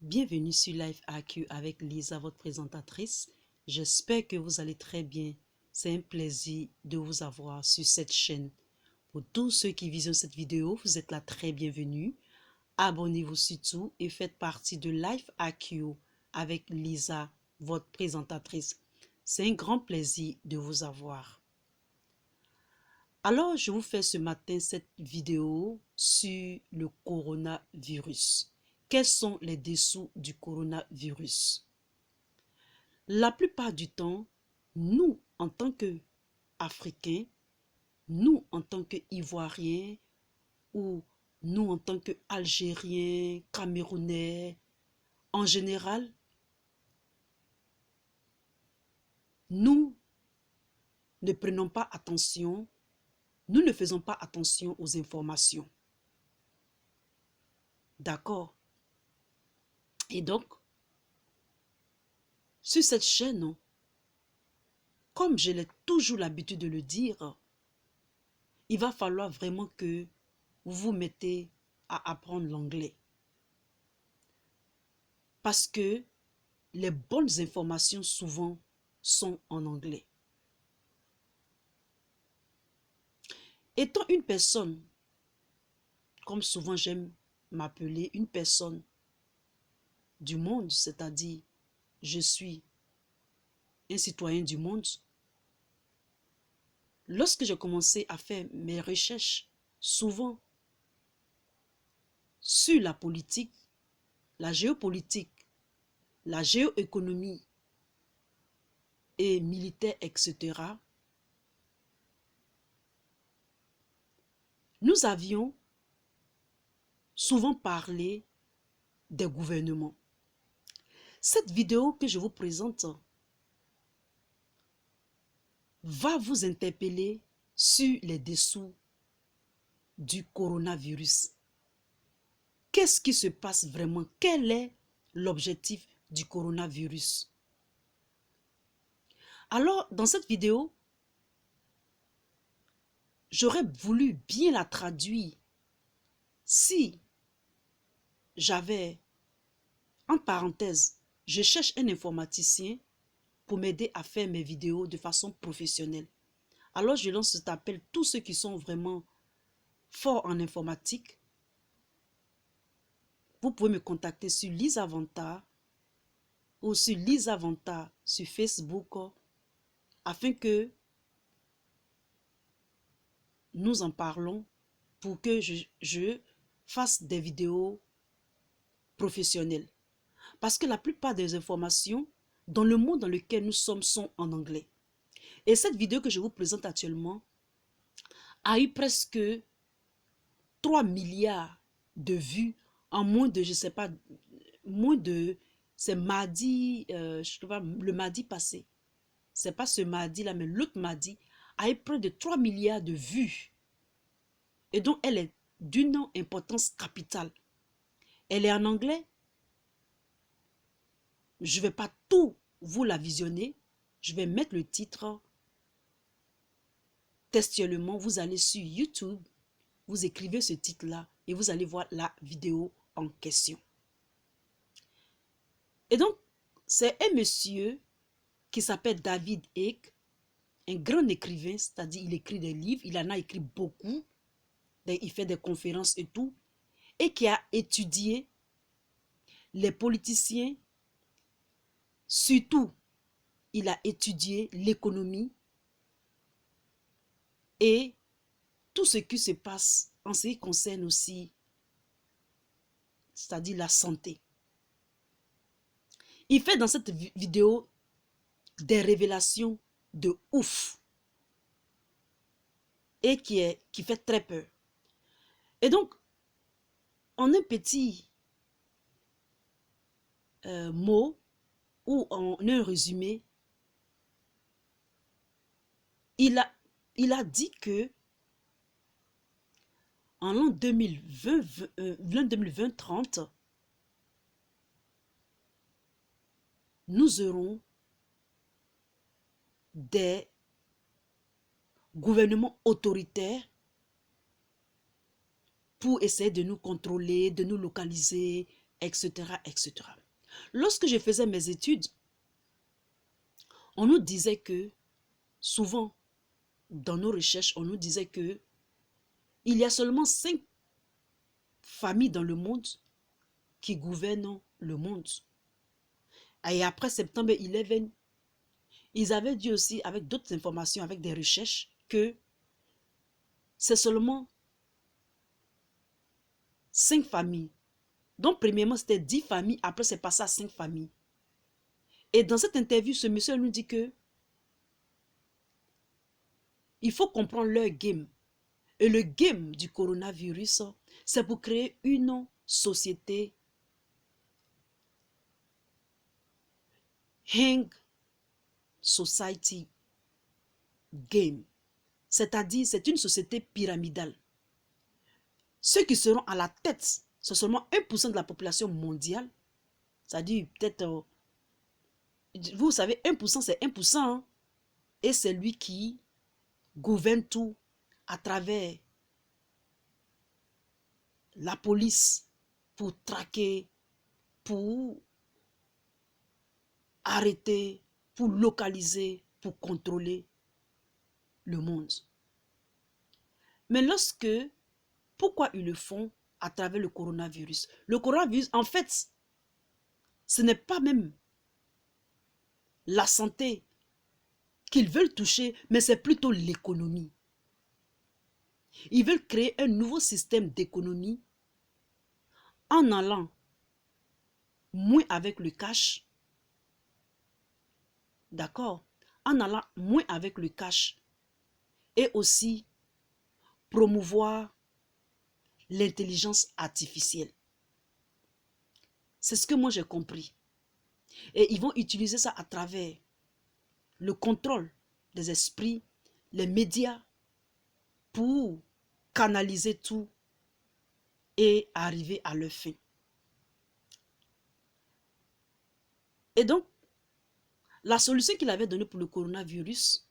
Bienvenue sur Life AQ avec Lisa, votre présentatrice. J'espère que vous allez très bien. C'est un plaisir de vous avoir sur cette chaîne. Pour tous ceux qui visionnent cette vidéo, vous êtes la très bienvenue. Abonnez-vous surtout et faites partie de Life AQ avec Lisa, votre présentatrice. C'est un grand plaisir de vous avoir. Alors, je vous fais ce matin cette vidéo sur le coronavirus. Quels sont les dessous du coronavirus? La plupart du temps, nous, en tant qu'Africains, nous, en tant qu'Ivoiriens, ou nous, en tant qu'Algériens, Camerounais, en général, nous ne prenons pas attention, nous ne faisons pas attention aux informations. D'accord? Et donc, sur cette chaîne, comme je l'ai toujours l'habitude de le dire, il va falloir vraiment que vous vous mettez à apprendre l'anglais. Parce que les bonnes informations souvent sont en anglais. Étant une personne, comme souvent j'aime m'appeler, une personne du monde, c'est-à-dire je suis un citoyen du monde, lorsque j'ai commencé à faire mes recherches, souvent sur la politique, la géopolitique, la géoéconomie et militaire, etc., nous avions souvent parlé des gouvernements. Cette vidéo que je vous présente va vous interpeller sur les dessous du coronavirus. Qu'est-ce qui se passe vraiment? Quel est l'objectif du coronavirus? Alors, dans cette vidéo, j'aurais voulu bien la traduire si j'avais, en parenthèse, je cherche un informaticien pour m'aider à faire mes vidéos de façon professionnelle. Alors, je lance cet appel, tous ceux qui sont vraiment forts en informatique, vous pouvez me contacter sur Lisavanta ou sur Lisavanta sur Facebook afin que nous en parlons pour que je fasse des vidéos professionnelles. Parce que la plupart des informations dans le monde dans lequel nous sommes sont en anglais. Et cette vidéo que je vous présente actuellement a eu presque 3 milliards de vues en moins de, je ne sais pas, moins de, c'est mardi, je sais pas, le mardi passé. C'est pas ce mardi-là, mais l'autre mardi, a eu près de 3 milliards de vues. Et donc, elle est d'une importance capitale. Elle est en anglais. Je ne vais pas tout vous la visionner. Je vais mettre le titre. Textuellement, vous allez sur YouTube, vous écrivez ce titre-là et vous allez voir la vidéo en question. Et donc, c'est un monsieur qui s'appelle David Icke, un grand écrivain, c'est-à-dire il écrit des livres, il en a écrit beaucoup, il fait des conférences et tout, et qui a étudié les politiciens, surtout il a étudié l'économie et tout ce qui se passe en ce qui concerne aussi, c'est-à-dire la santé. Il fait dans cette vidéo des révélations de ouf et qui fait très peur. Et donc, en un petit mot ou en un résumé, il a dit que en l'an 2020-30, nous aurons des gouvernements autoritaires pour essayer de nous contrôler, de nous localiser, etc., etc. Lorsque je faisais mes études, on nous disait que, souvent, dans nos recherches, on nous disait que il y a seulement 5 familles dans le monde qui gouvernent le monde. Et après septembre 11, ils avaient dit aussi, avec d'autres informations, avec des recherches, que c'est seulement 5 familles. Donc, premièrement, c'était 10 familles, après c'est passé à 5 familles. Et dans cette interview, ce monsieur nous dit que il faut comprendre leur game. Et le game du coronavirus, c'est pour créer une société hang society game. C'est-à-dire, c'est une société pyramidale. Ceux qui seront à la tête, c'est seulement 1% de la population mondiale. C'est-à-dire, peut-être, vous savez, 1% c'est 1%. Hein, et c'est lui qui gouverne tout à travers la police pour traquer, pour arrêter, pour localiser, pour contrôler le monde. Mais pourquoi ils le font à travers le coronavirus? Le coronavirus, en fait, ce n'est pas même la santé qu'ils veulent toucher, mais c'est plutôt l'économie. Ils veulent créer un nouveau système d'économie en allant moins avec le cash, d'accord? En allant moins avec le cash et aussi promouvoir l'intelligence artificielle. C'est ce que moi j'ai compris. Et ils vont utiliser ça à travers le contrôle des esprits, les médias, pour canaliser tout et arriver à leur fin. Et donc, la solution qu'il avait donnée pour le coronavirus,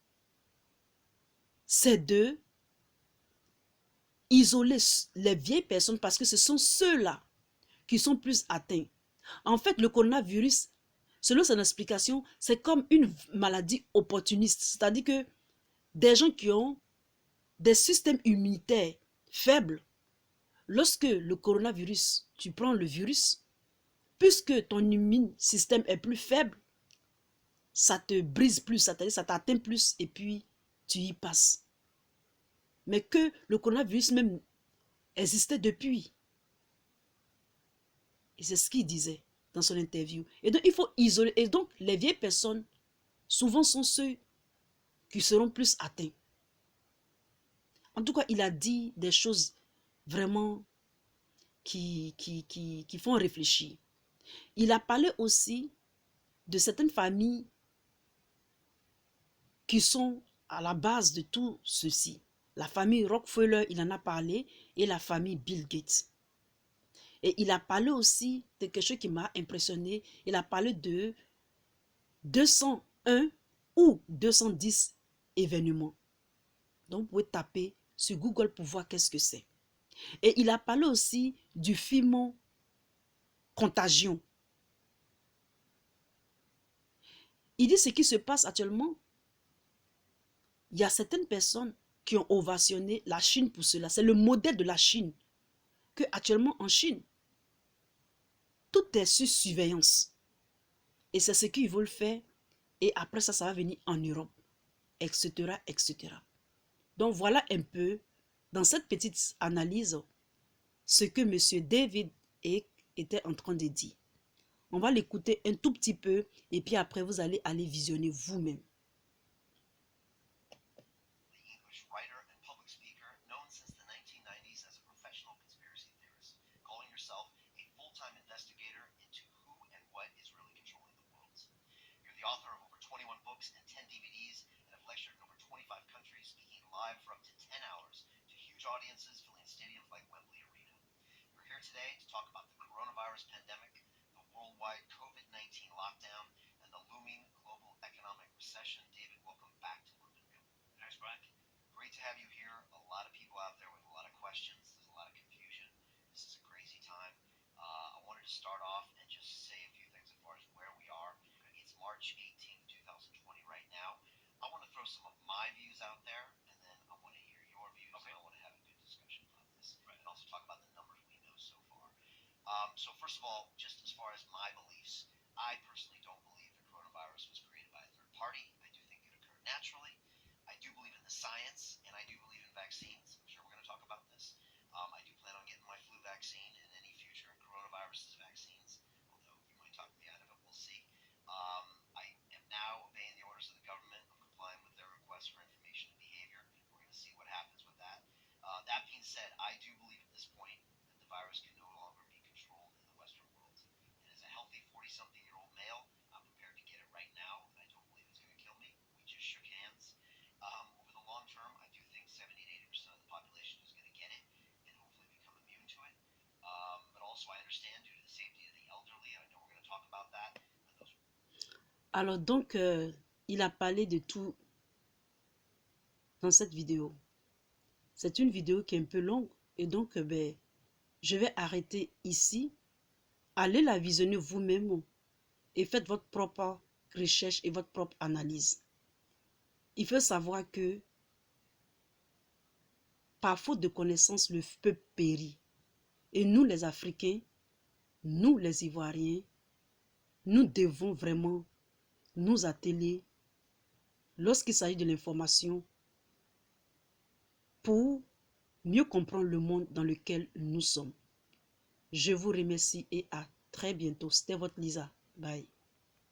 c'est de isoler les vieilles personnes parce que ce sont ceux-là qui sont plus atteints. En fait, le coronavirus, selon son explication, c'est comme une maladie opportuniste. C'est-à-dire que des gens qui ont des systèmes immunitaires faibles, lorsque le coronavirus, tu prends le virus, puisque ton immune système est plus faible, ça te brise plus, ça t'atteint plus et puis tu y passes. Mais que le coronavirus même existait depuis. Et c'est ce qu'il disait dans son interview. Et donc, il faut isoler. Et donc, les vieilles personnes, souvent, sont ceux qui seront plus atteints. En tout cas, il a dit des choses vraiment qui font réfléchir. Il a parlé aussi de certaines familles qui sont à la base de tout ceci. La famille Rockefeller, il en a parlé, et la famille Bill Gates. Et il a parlé aussi de quelque chose qui m'a impressionné. Il a parlé de 201 ou 210 événements. Donc, vous pouvez taper sur Google pour voir qu'est-ce que c'est. Et il a parlé aussi du film Contagion. Il dit ce qui se passe actuellement. Il y a certaines personnes qui ont ovationné la Chine pour cela. C'est le modèle de la Chine. Que actuellement en Chine, tout est sous surveillance. Et c'est ce qu'ils veulent faire. Et après ça, ça va venir en Europe, etc., etc. Donc voilà un peu, dans cette petite analyse, ce que M. David était en train de dire. On va l'écouter un tout petit peu et puis après, vous allez aller visionner vous-même. Audiences filling stadiums like Wembley Arena. We're here today to talk about the coronavirus pandemic, the worldwide COVID-19 lockdown, and the looming global economic recession. David, welcome back to London Real. Thanks, Frank. Great to have you here. A lot of people out there with a lot of questions. There's a lot of confusion. This is a crazy time. I wanted to start talk about the numbers we know so far. So first of all, just as far as my beliefs, I personally don't believe the coronavirus was created by a third party. I do think it occurred naturally. I do believe in the science, and I do believe in vaccines. I'm sure we're going to talk about this. I do plan on getting my flu vaccine and any future coronaviruses vaccines, although you might talk me out of it. We'll see. I am now obeying the orders of the government. I'm complying with their requests for information and behavior. We're going to see what happens with that. That being said, I do believe at this point that the virus can no longer be controlled in the Western world. And as a healthy 40-something-year-old male, I'm prepared to get it right now, and I don't believe it's going to kill me. We just shook hands. Over the long term, I do think 70 to 80% of the population is going to get it and hopefully become immune to it. But also, I understand due to the safety of the elderly, I know we're going to talk about that. Alors donc, il a parlé de tout dans cette vidéo. C'est une vidéo qui est un peu longue et donc je vais arrêter ici. Allez la visionner vous-même et faites votre propre recherche et votre propre analyse. Il faut savoir que par faute de connaissances, le peuple périt. Et nous les Africains, nous les Ivoiriens, nous devons vraiment nous atteler lorsqu'il s'agit de l'information pour mieux comprendre le monde dans lequel nous sommes. Je vous remercie et à très bientôt. C'était votre Lisa. Bye.